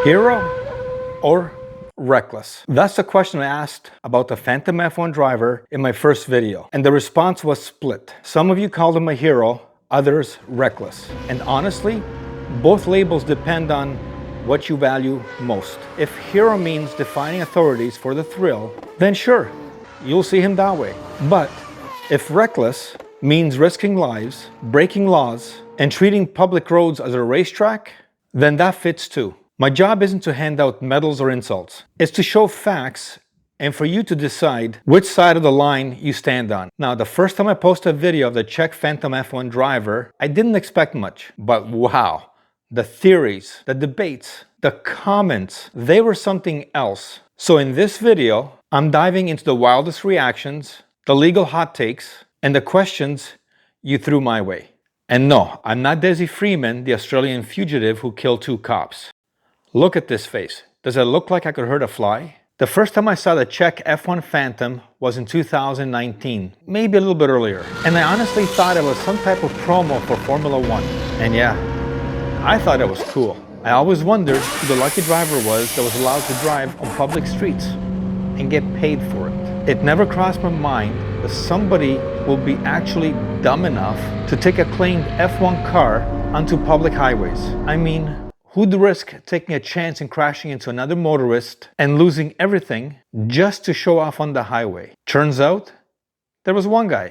Hero or reckless? That's the question I asked about the Phantom F1 driver in my first video, and the response was split. Some of you called him a hero, others reckless. And honestly, both labels depend on what you value most. If hero means defying authorities for the thrill, then sure, you'll see him that way. But if reckless means risking lives, breaking laws, and treating public roads as a racetrack, then that fits too. My job isn't to hand out medals or insults. It's to show facts and for you to decide which side of the line you stand on. Now, the first time I posted a video of the Czech Phantom F1 driver, I didn't expect much, but wow, the theories, the debates, the comments, they were something else. So in this video, I'm diving into the wildest reactions, the legal hot takes, and the questions you threw my way. And no, I'm not Desi Freeman, the Australian fugitive who killed 2 cops. Look at this face. Does it look like I could hurt a fly? The first time I saw the Czech F1 Phantom was in 2019, maybe a little bit earlier. And I honestly thought it was some type of promo for Formula 1. And yeah, I thought it was cool. I always wondered who the lucky driver was that was allowed to drive on public streets and get paid for it. It never crossed my mind that somebody will be actually dumb enough to take a claimed F1 car onto public highways. I mean, who'd risk taking a chance in crashing into another motorist and losing everything just to show off on the highway? Turns out, there was one guy.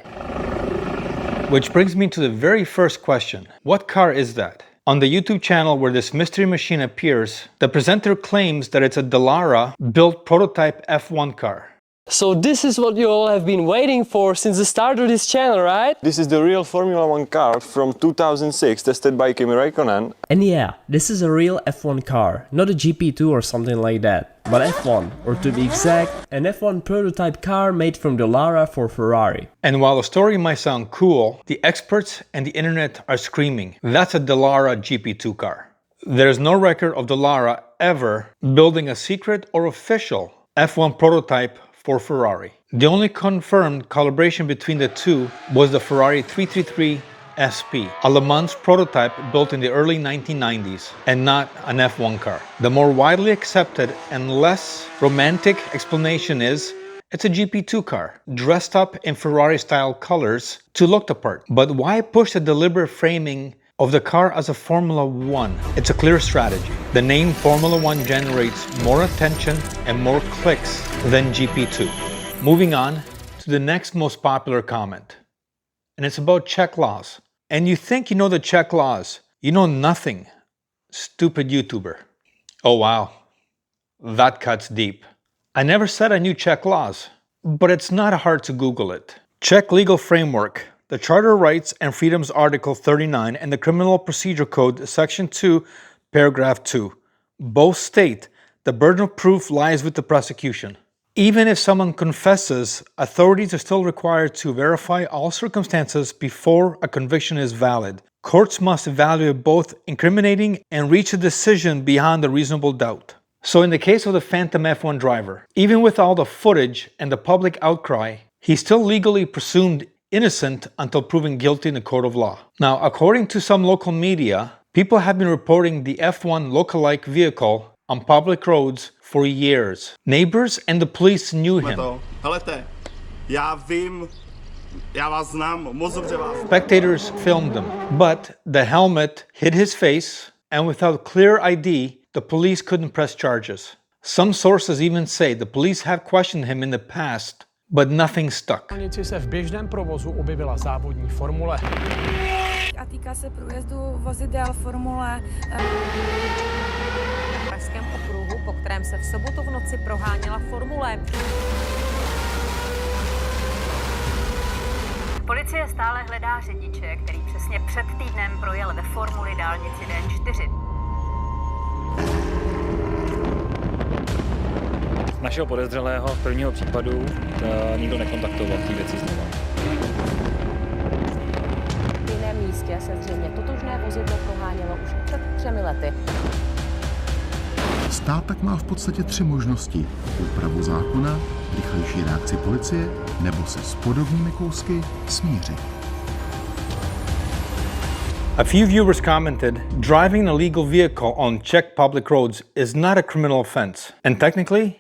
Which brings me to the very first question. What car is that? On the YouTube channel where this mystery machine appears, the presenter claims that it's a Dallara-built prototype F1 car. So this is what you all have been waiting for since the start of this channel, right? This is the real Formula 1 car from 2006, tested by Kimi Räikkönen. And yeah, this is a real F1 car, not a GP2 or something like that, but F1, or to be exact, an F1 prototype car made from Dallara for Ferrari. And while the story might sound cool, the experts and the internet are screaming, that's a Dallara GP2 car. There's no record of Dallara ever building a secret or official F1 prototype for Ferrari. The only confirmed collaboration between the two was the Ferrari 333 SP, a Le Mans prototype built in the early 1990s, and not an F1 car. The more widely accepted and less romantic explanation is it's a GP2 car, dressed up in Ferrari-style colors to look the part. But why push the deliberate framing of the car as a Formula 1? It's a clear strategy. The name Formula 1 generates more attention and more clicks than GP2. Moving on to the next most popular comment. And it's about Czech laws. And you think you know the Czech laws. You know nothing. Stupid YouTuber. Oh wow. That cuts deep. I never said I knew Czech laws, but it's not hard to Google it. Czech legal framework. The Charter of Rights and Freedoms Article 39 and the Criminal Procedure Code Section 2, Paragraph 2. Both state the burden of proof lies with the prosecution. Even if someone confesses, authorities are still required to verify all circumstances before a conviction is valid. Courts must evaluate both incriminating and reach a decision beyond a reasonable doubt. So in the case of the Phantom F1 driver, even with all the footage and the public outcry, he's still legally presumed innocent until proven guilty in a court of law. Now, according to some local media, people have been reporting the F1 lookalike vehicle on public roads for years. Neighbors and the police knew him. Spectators filmed him, but the helmet hid his face, and without clear ID, the police couldn't press charges. Some sources even say the police have questioned him in the past, but nothing stuck. Se v běžném provozu objevila závodní formule. A týká se průjezdu vozidel formule. V pražském okruhu, po kterém se v sobotu v noci proháněla formule. Policie stále hledá řidiče, který přesně před týdnem projel ve formuli dálnici D4. Našeho podezřelého prvního případu nikdo nekontaktoval v té věci znovu. V jiném místě se zřejmě totožné vozidlo prohánělo už před 3 lety. Stát tak má v podstatě 3 možnosti. Úpravu zákona, rychlejší reakci policie nebo se s podobnými kousky smířit. A few viewers commented, driving an illegal vehicle on Czech public roads is not a criminal offense. And technically,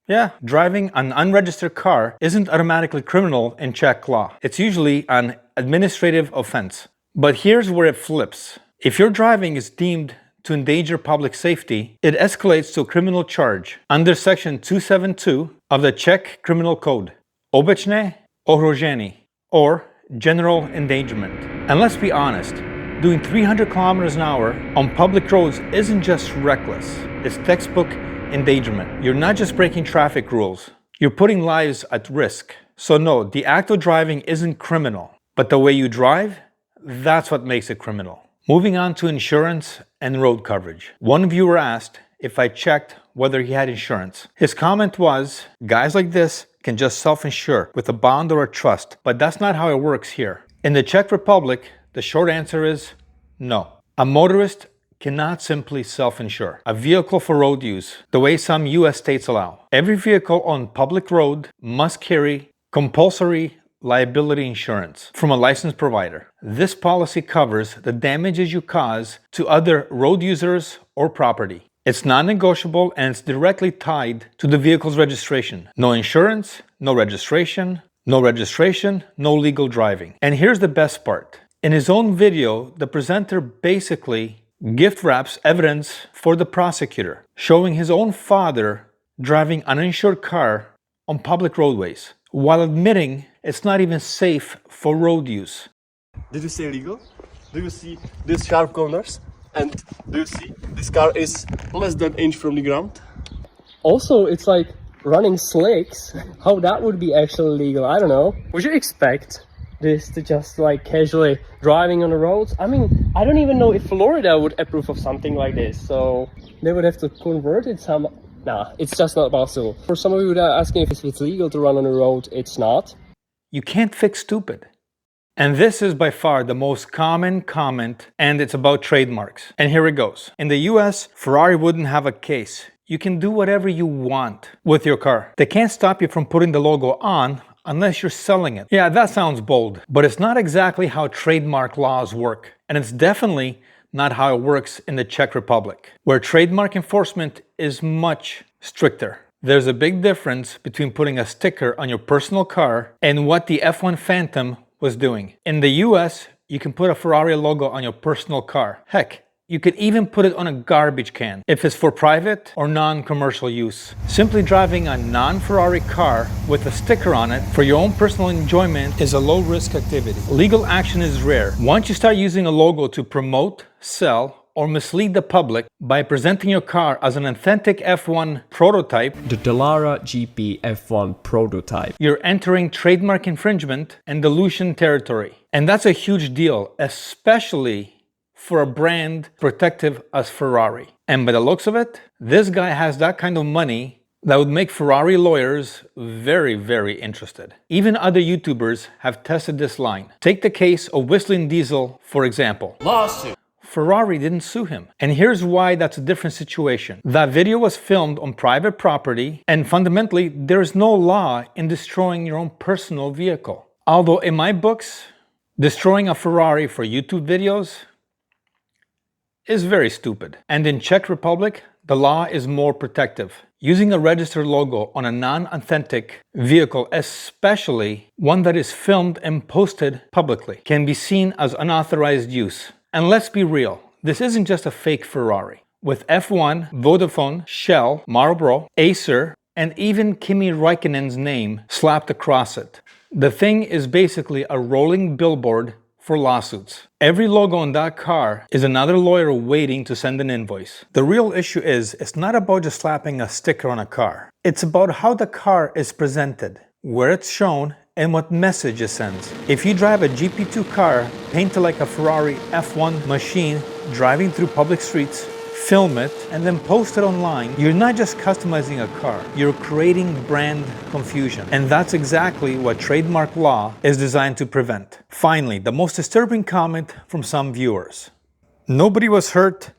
yeah, driving an unregistered car isn't automatically criminal in Czech law. It's usually an administrative offense. But here's where it flips. If your driving is deemed to endanger public safety, it escalates to a criminal charge under section 272 of the Czech Criminal Code, obecné ohrožení, or general endangerment. And let's be honest, doing 300 kilometers an hour on public roads isn't just reckless, it's textbook endangerment. You're not just breaking traffic rules, you're putting lives at risk. So no, the act of driving isn't criminal, but the way you drive, that's what makes it criminal. Moving on to insurance and road coverage. One viewer asked if I checked whether he had insurance. His comment was, guys like this can just self-insure with a bond or a trust, but that's not how it works here. In the Czech Republic, the short answer is no. A motorist cannot simply self-insure a vehicle for road use the way some US states allow. Every vehicle on public road must carry compulsory liability insurance from a licensed provider. This policy covers the damages you cause to other road users or property. It's non-negotiable and it's directly tied to the vehicle's registration. No insurance, no registration, no legal driving. And here's the best part. In his own video, the presenter basically gift wraps evidence for the prosecutor, showing his own father driving an uninsured car on public roadways, while admitting it's not even safe for road use. Did you say legal? Do you see these sharp corners? And do you see this car is less than an inch from the ground? Also, it's like running slicks. How that would be actually legal, I don't know. Would you expect this to just like casually driving on the roads? I mean, I don't even know if Florida would approve of something like this, so they would have to convert it some. Nah, it's just not possible. For some of you that are asking if it's legal to run on the road, it's not. You can't fix stupid. And this is by far the most common comment, and it's about trademarks. And here it goes. In the US, Ferrari wouldn't have a case. You can do whatever you want with your car. They can't stop you from putting the logo on unless you're selling it. Yeah, that sounds bold, but it's not exactly how trademark laws work. And it's definitely not how it works in the Czech Republic, where trademark enforcement is much stricter. There's a big difference between putting a sticker on your personal car and what the F1 Phantom was doing. In the US, you can put a Ferrari logo on your personal car. Heck, you could even put it on a garbage can if it's for private or non-commercial use. Simply driving a non-Ferrari car with a sticker on it for your own personal enjoyment is a low-risk activity. Legal action is rare. Once you start using a logo to promote, sell, or mislead the public by presenting your car as an authentic F1 prototype, the Dallara GP F1 prototype, you're entering trademark infringement and dilution territory. And that's a huge deal, especially for a brand protective as Ferrari. And by the looks of it, this guy has that kind of money that would make Ferrari lawyers very, very interested. Even other YouTubers have tested this line. Take the case of Whistling Diesel, for example. Lawsuit. Ferrari didn't sue him. And here's why that's a different situation. That video was filmed on private property, and fundamentally, there's no law in destroying your own personal vehicle. Although in my books, destroying a Ferrari for YouTube videos is very stupid. And in Czech Republic, the law is more protective. Using a registered logo on a non-authentic vehicle, especially one that is filmed and posted publicly, can be seen as unauthorized use. And let's be real, this isn't just a fake Ferrari. With F1, Vodafone, Shell, Marlboro, Acer, and even Kimi Räikkönen's name slapped across it. The thing is basically a rolling billboard for lawsuits. Every logo on that car is another lawyer waiting to send an invoice. The real issue is, it's not about just slapping a sticker on a car. It's about how the car is presented, where it's shown, and what message it sends. If you drive a GP2 car painted like a Ferrari F1 machine driving through public streets, film it, and then post it online, you're not just customizing a car, you're creating brand confusion. And that's exactly what trademark law is designed to prevent. Finally, the most disturbing comment from some viewers. Nobody was hurt,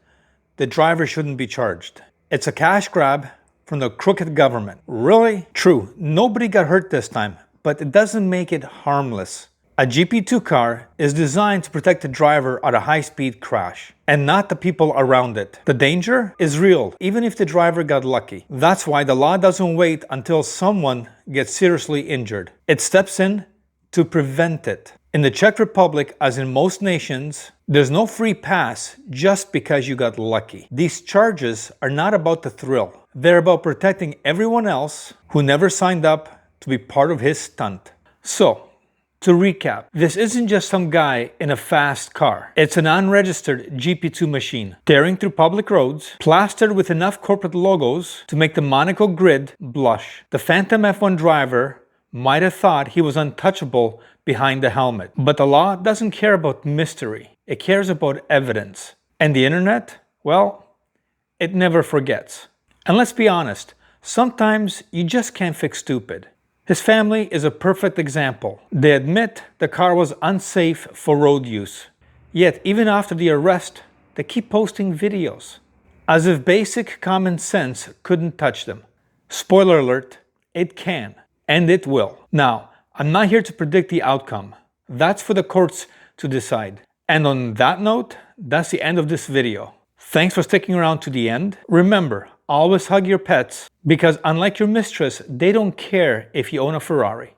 the driver shouldn't be charged. It's a cash grab from the crooked government. Really? True, nobody got hurt this time, but it doesn't make it harmless. A GP2 car is designed to protect the driver at a high-speed crash, and not the people around it. The danger is real, even if the driver got lucky. That's why the law doesn't wait until someone gets seriously injured. It steps in to prevent it. In the Czech Republic, as in most nations, there's no free pass just because you got lucky. These charges are not about the thrill. They're about protecting everyone else who never signed up to be part of his stunt. So, to recap, this isn't just some guy in a fast car. It's an unregistered GP2 machine, tearing through public roads, plastered with enough corporate logos to make the Monaco grid blush. The Phantom F1 driver might have thought he was untouchable behind the helmet. But the law doesn't care about mystery. It cares about evidence. And the internet? Well, it never forgets. And let's be honest, sometimes you just can't fix stupid. His family is a perfect example. They admit the car was unsafe for road use. Yet, even after the arrest, they keep posting videos. As if basic common sense couldn't touch them. Spoiler alert, it can. And it will. Now, I'm not here to predict the outcome. That's for the courts to decide. And on that note, that's the end of this video. Thanks for sticking around to the end. Remember, always hug your pets, because unlike your mistress, they don't care if you own a Ferrari.